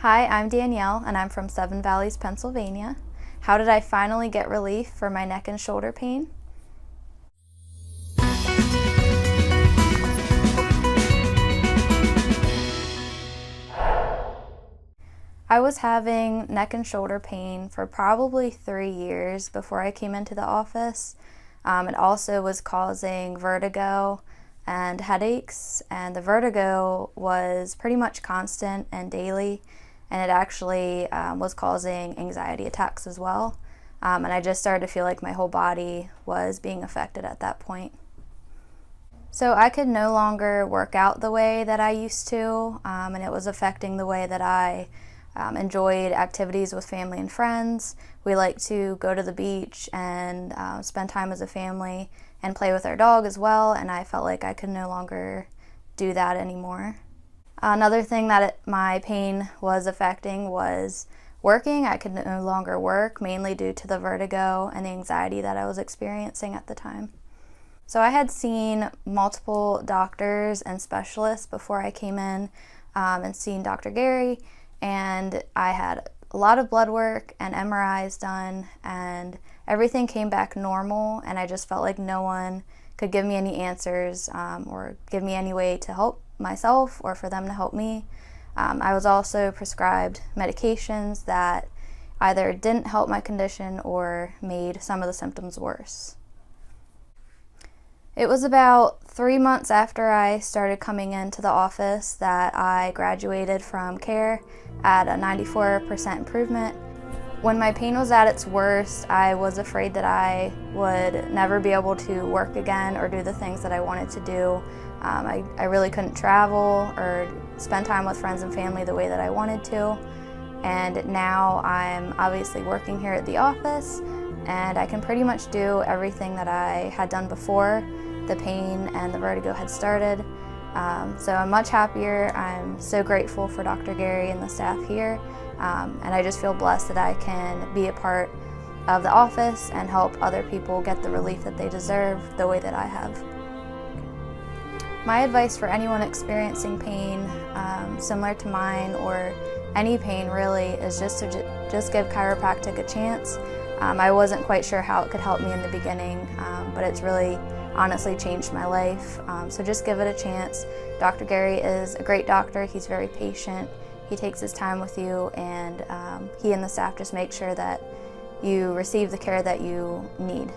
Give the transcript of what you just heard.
Hi, I'm Danielle and I'm from Seven Valleys, Pennsylvania. How did I finally get relief for my neck and shoulder pain? I was having neck and shoulder pain for probably 3 years before I came into the office. It also was causing vertigo and headaches, and the vertigo was pretty much constant and daily, and it actually was causing anxiety attacks as well. And I just started to feel like my whole body was being affected at that point. So I could no longer work out the way that I used to, and it was affecting the way that I enjoyed activities with family and friends. We like to go to the beach and spend time as a family and play with our dog as well, and I felt like I could no longer do that anymore. Another thing that my pain was affecting was working. I could no longer work, mainly due to the vertigo and the anxiety that I was experiencing at the time. So I had seen multiple doctors and specialists before I came in and seen Dr. Gary, and I had a lot of blood work and MRIs done, and everything came back normal, and I just felt like no one could give me any answers or give me any way to help myself or for them to help me. I was also prescribed medications that either didn't help my condition or made some of the symptoms worse. It was about 3 months after I started coming into the office that I graduated from care at a 94% improvement. When my pain was at its worst, I was afraid that I would never be able to work again or do the things that I wanted to do. I really couldn't travel or spend time with friends and family the way that I wanted to. And now I'm obviously working here at the office, and I can pretty much do everything that I had done before the pain and the vertigo had started. So I'm much happier. I'm so grateful for Dr. Gary and the staff here, and I just feel blessed that I can be a part of the office and help other people get the relief that they deserve the way that I have. My advice for anyone experiencing pain similar to mine, or any pain really, is just to just give chiropractic a chance. I wasn't quite sure how it could help me in the beginning, but it's really honestly changed my life. So just give it a chance. Dr. Gary is a great doctor. He's very patient. He takes his time with you, and he and the staff just make sure that you receive the care that you need.